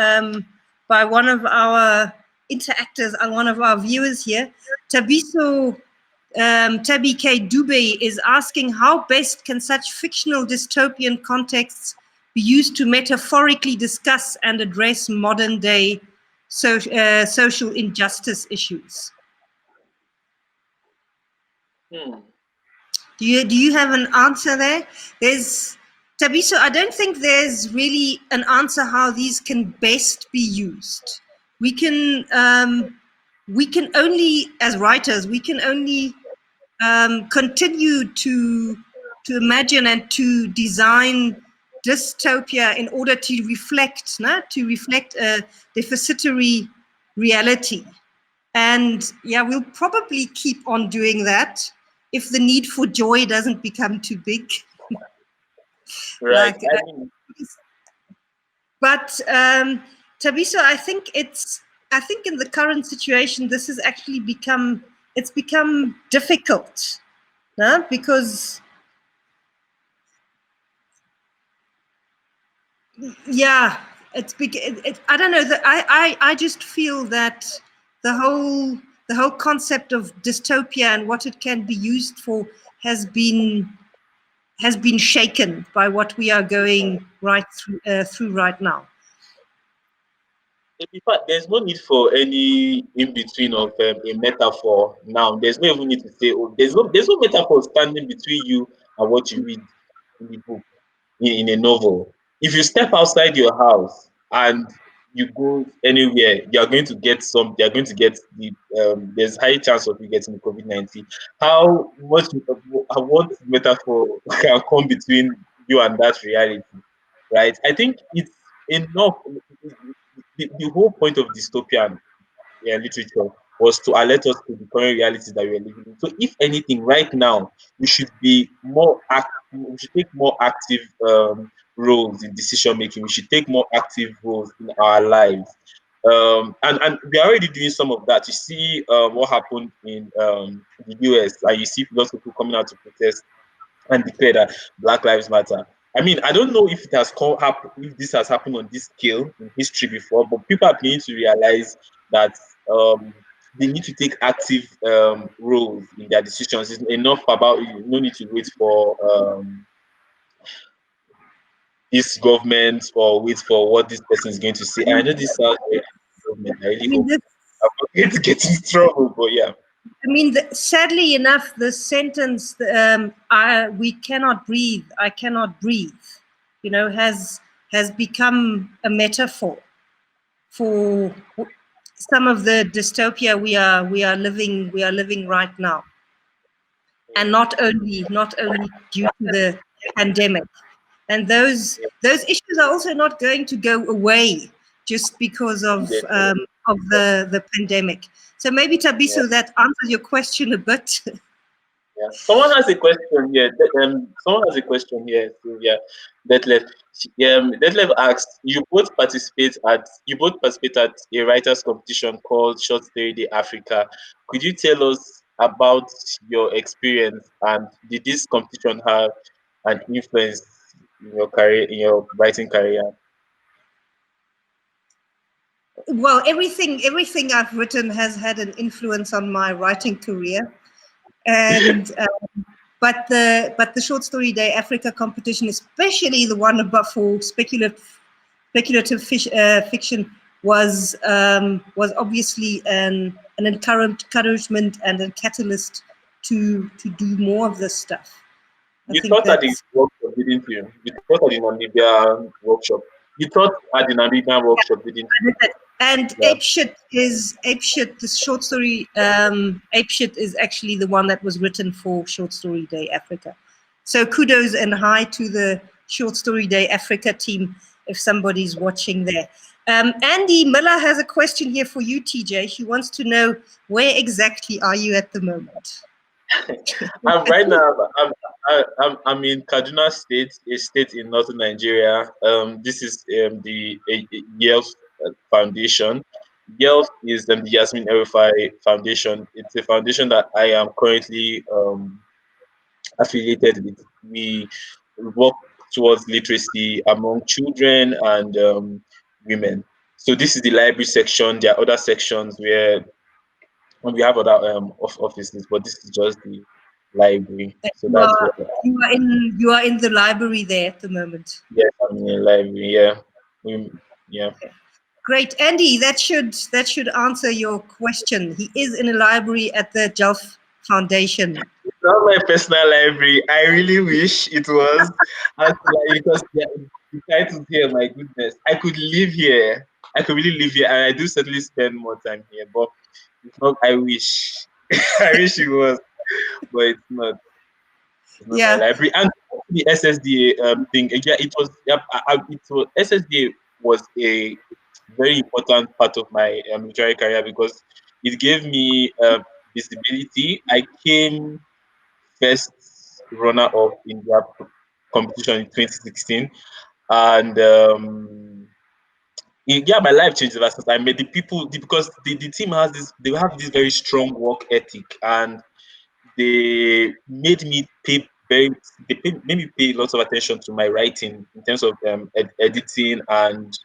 Speaker 2: one of our interactors, one of our viewers here. Tabiso Tabi K. Dube is asking, how best can such fictional dystopian contexts be used to metaphorically discuss and address modern day social injustice issues?
Speaker 3: hmm,
Speaker 2: Do you have an answer there? There's Tabiso, I don't think there's really an answer how these can best be used. We can only, as writers, we can only continue to imagine and to design dystopia in order to reflect, to reflect a deficitary reality. And yeah, we'll probably keep on doing that if the need for joy doesn't become too big.
Speaker 3: right?
Speaker 2: Like,
Speaker 3: I mean,
Speaker 2: but Tabiso, I think in the current situation, this has actually it's become difficult, no? Because yeah, I don't know that I just feel that the whole the whole concept of dystopia and what it can be used for has been shaken by what we are going through right now.
Speaker 3: in fact, there's no need for any in between of a metaphor now. There's no even need to say, oh, there's no metaphor standing between you and what you read in the book, in a novel. If you step outside your house and you go anywhere, you're going to get there's high chance of you getting the COVID-19. How much, what metaphor can come between you and that reality, right? I think it's enough. The whole point of dystopian literature was to alert us to the current realities that we are living in. So, if anything, right now we should be more active. We should take more active roles in decision making. We should take more active roles in our lives. And we are already doing some of that. You see what happened in the US, and you see lots of people coming out to protest and declare that Black Lives Matter. I mean, I don't know if if this has happened on this scale in history before, but people are beginning to realize that um, they need to take active roles in their decisions. It's enough about you. No need to wait for this government or wait for what this person is going to say. I know this sounds very government. I
Speaker 2: I
Speaker 3: really
Speaker 2: mean,
Speaker 3: hope I'm not going to get into trouble, but yeah.
Speaker 2: I mean, sadly enough, the sentence "we cannot breathe, I cannot breathe," has become a metaphor for some of the dystopia we are living right now, and not only due to the pandemic. And those issues are also not going to go away just because of the pandemic. So maybe Tabiso, that answers your question a bit.
Speaker 3: Yeah. Someone has a question here. Someone has a question here, Sylvia. Detlef. Detlef asks, you both participate at a writers competition called Short Story Day Africa. Could you tell us about your experience, and did this competition have an influence in your career, in your writing career?
Speaker 2: Well, everything I've written has had an influence on my writing career, and but the Short Story Day Africa competition, especially the one about for speculative fiction, was obviously an encouragement and a catalyst to do more of this stuff.
Speaker 3: You taught at the workshop, didn't you? You taught at the Namibian workshop. You taught at the Namibian workshop, didn't you?
Speaker 2: And
Speaker 3: Yeah.
Speaker 2: Apeshit, the short story, Apeshit is actually the one that was written for Short Story Day Africa. So kudos and hi to the Short Story Day Africa team if somebody's watching there. Andy Miller has a question here for you, TJ. She wants to know, where exactly are you at the moment?
Speaker 3: Right now, I'm in Kaduna State, a state in northern Nigeria. This is the Yale Foundation. Yale is the Yasmin Erifai Foundation. It's a foundation that I am currently affiliated with. We work towards literacy among children and women. So this is the library section. There are other sections where we have other offices, but this is just the library. So that's what.
Speaker 2: You are in the library there at the moment.
Speaker 3: Yes, I'm in the library. Yeah, yeah.
Speaker 2: Okay. Great, Andy. That should answer your question. He is in a library at the Jelf Foundation.
Speaker 3: It's not my personal library. I really wish it was. Because the title here, my goodness, I could live here. I could really live here, and I do certainly spend more time here. But it's not. I wish. I wish it was, but it's not. It's not my library. And the SSDA thing. Yeah, it was. Yeah, it was SSDA was a very important part of my literary career because it gave me visibility. I came first runner up in their competition in 2016, and yeah, my life changed ever since. I met the people because the team has this. They have this very strong work ethic, and they made me pay very. Made me pay lots of attention to my writing in terms of editing and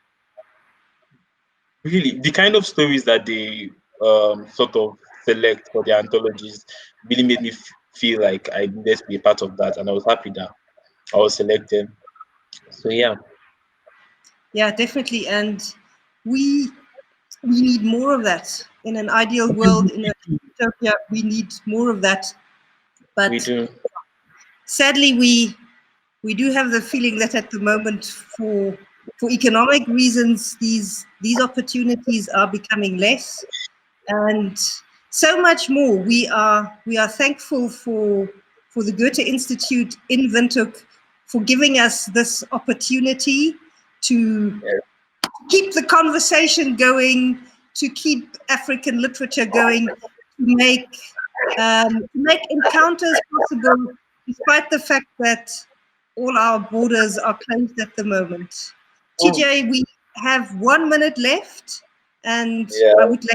Speaker 3: really the kind of stories that they sort of select for their anthologies really made me feel like I needed to be a part of that, and I was happy that I was selected. So yeah.
Speaker 2: Yeah, definitely, and we need more of that. In an ideal world, in a utopia, we need more of that. But
Speaker 3: We do.
Speaker 2: Sadly, we do have the feeling that at the moment, for economic reasons, these opportunities are becoming less, and so much more. We are thankful for the Goethe-Institut in Windhoek for giving us this opportunity to keep the conversation going, to keep African literature going, to make encounters possible, despite the fact that all our borders are closed at the moment. TJ, we have 1 minute left, and I would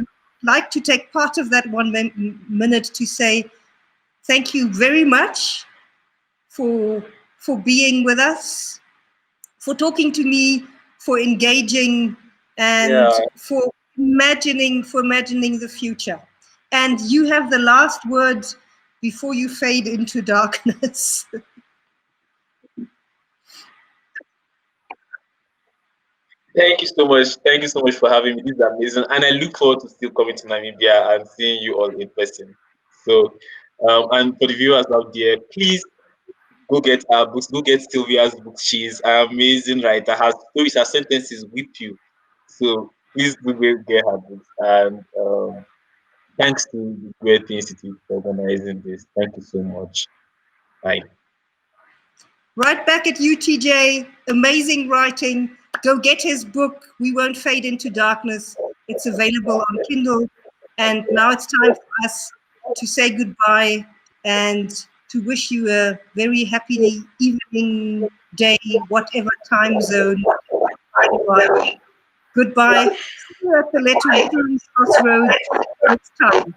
Speaker 2: like to take part of that 1 minute to say thank you very much for being with us, for talking to me, for engaging, and for imagining the future. And you have the last word before you fade into darkness.
Speaker 3: Thank you so much. Thank you so much for having me. This is amazing, and I look forward to still coming to Namibia and seeing you all in person. So, and for the viewers out there, please go get our books. Go get Sylvia's books. She's an amazing writer. Her stories, her sentences whip you. So please do get her books. And thanks to the Goethe-Institut for organizing this. Thank you so much. Bye.
Speaker 2: Right back at you, TJ. Amazing writing. Go get his book, We Won't Fade into Darkness. It's available on Kindle. And now it's time for us to say goodbye and to wish you a very happy evening, day, whatever time zone. Goodbye. See you at the Literary Crossroads next time.